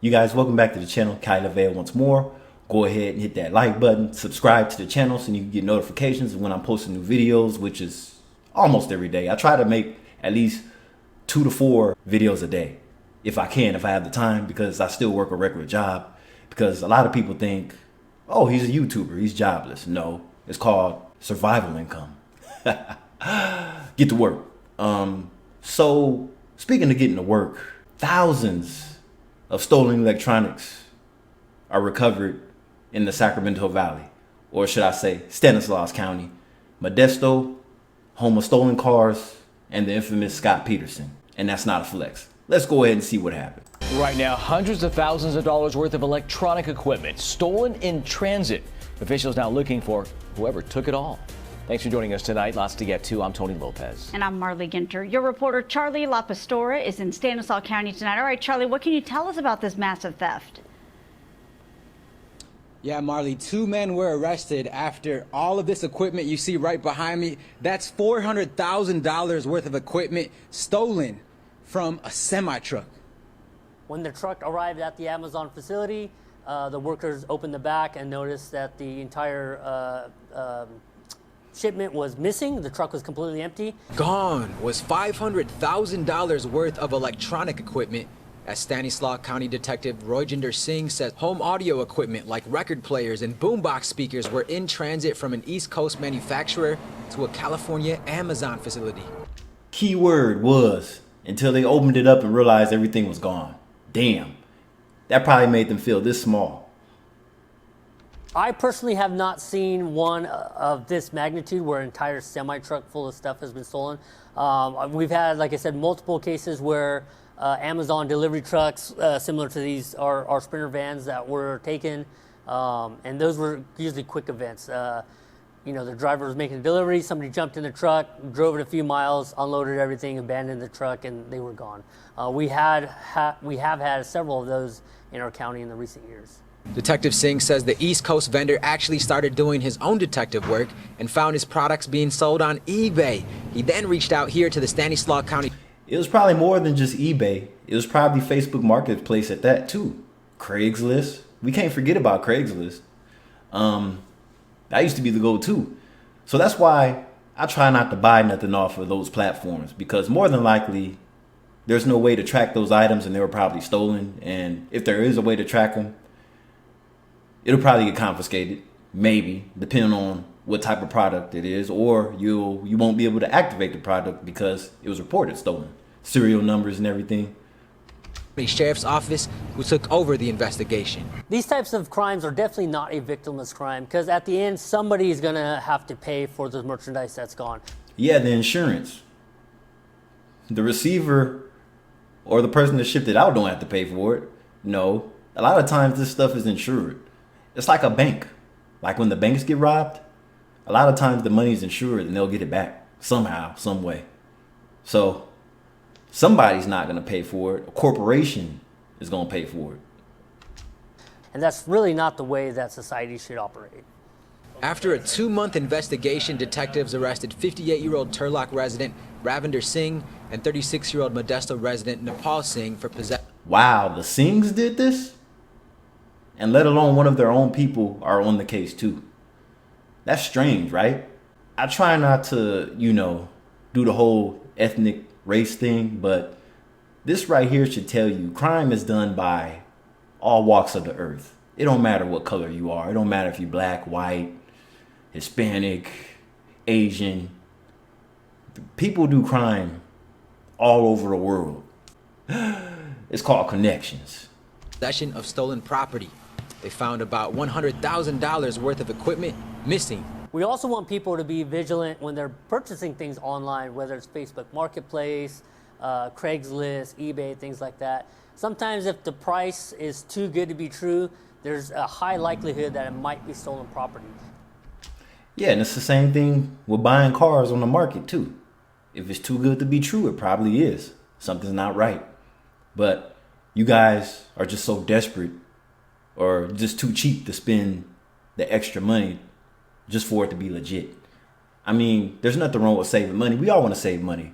You guys, welcome back to the channel. Kai LaVale once more. Go ahead and hit that like button, subscribe to the channel so you can get notifications when I'm posting new videos, which is almost every day. I try to make at least 2 to 4 videos a day if I can, if I have the time, because I still work a regular job. Because a lot of people think, oh, he's a YouTuber, he's jobless. No, it's called survival income. Get to work. So speaking of getting to work, thousands of stolen electronics are recovered in the Sacramento Valley, or should I say Stanislaus County, Modesto, home of stolen cars, and the infamous Scott Peterson. And that's not a flex. Let's go ahead and see what happened. Right now, hundreds of thousands of dollars worth of electronic equipment stolen in transit. Officials now looking for whoever took it all. Thanks for joining us tonight. Lots to get to. I'm Tony Lopez. And I'm Marley Ginter. Your reporter Charlie LaPastora is in Stanislaus County tonight. All right, Charlie, what can you tell us about this massive theft? Yeah, Marley, 2 men were arrested after all of this equipment you see right behind me. That's $400,000 worth of equipment stolen from a semi-truck. When the truck arrived at the Amazon facility, the workers opened the back and noticed that the entire shipment was missing. The truck was completely empty. Gone was $500,000 worth of electronic equipment. As Stanislaus County Detective Rojinder Singh says, home audio equipment like record players and boombox speakers were in transit from an East Coast manufacturer to a California Amazon facility. Key word was until they opened it up and realized everything was gone. Damn, that probably made them feel this small. I personally have not seen one of this magnitude where an entire semi-truck full of stuff has been stolen. We've had, like I said, multiple cases where Amazon delivery trucks similar to these are Sprinter vans that were taken, and those were usually quick events. You know, the driver was making a delivery, somebody jumped in the truck, drove it a few miles, unloaded everything, abandoned the truck, and they were gone. We have had several of those in our county in the recent years. Detective Singh says the East Coast vendor actually started doing his own detective work and found his products being sold on eBay. He then reached out here to the Stanislaus County. It was probably more than just eBay. It was probably Facebook Marketplace at that too. Craigslist. We can't forget about Craigslist. That used to be the go-to. So that's why I try not to buy nothing off of those platforms, because more than likely there's no way to track those items and they were probably stolen. And if there is a way to track them, it'll probably get confiscated, maybe, depending on what type of product it is, or you won't be able to activate the product because it was reported stolen. Serial numbers and everything. The sheriff's office who took over the investigation. These types of crimes are definitely not a victimless crime, because at the end, somebody is going to have to pay for the merchandise that's gone. Yeah, the insurance. The receiver or the person that shipped it out don't have to pay for it. No, a lot of times this stuff is insured. It's like a bank. Like when the banks get robbed, a lot of times the money is insured and they'll get it back somehow, some way. So somebody's not going to pay for it. A corporation is going to pay for it. And that's really not the way that society should operate. After a 2-month investigation, detectives arrested 58-year-old Turlock resident Ravinder Singh and 36-year-old Modesto resident Nepal Singh for possession. Wow, the Singhs did this? And let alone one of their own people are on the case too. That's strange, right? I try not to, do the whole ethnic race thing, but this right here should tell you crime is done by all walks of the earth. It don't matter what color you are. It don't matter if you're black, white, Hispanic, Asian. People do crime all over the world. It's called connections. Possession of stolen property. They found about $100,000 worth of equipment missing. We also want people to be vigilant when they're purchasing things online, whether it's Facebook Marketplace, Craigslist, eBay, things like that. Sometimes if the price is too good to be true, there's a high likelihood that it might be stolen property. Yeah, and it's the same thing with buying cars on the market too. If it's too good to be true, it probably is. Something's not right. But you guys are just so desperate or just too cheap to spend the extra money just for it to be legit. I mean, there's nothing wrong with saving money. We all want to save money.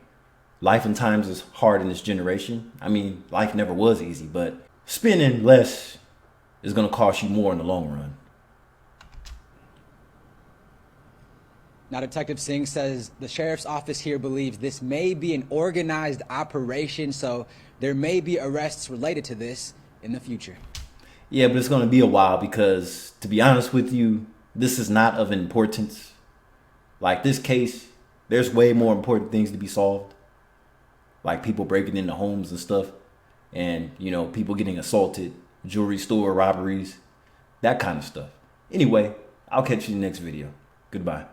Life and times is hard in this generation. I mean, life never was easy, but spending less is going to cost you more in the long run. Now, Detective Singh says the sheriff's office here believes this may be an organized operation, so there may be arrests related to this in the future. Yeah, but it's going to be a while because, to be honest with you, this is not of importance. Like this case, there's way more important things to be solved. Like people breaking into homes and stuff. And, you know, people getting assaulted, jewelry store robberies, that kind of stuff. Anyway, I'll catch you in the next video. Goodbye.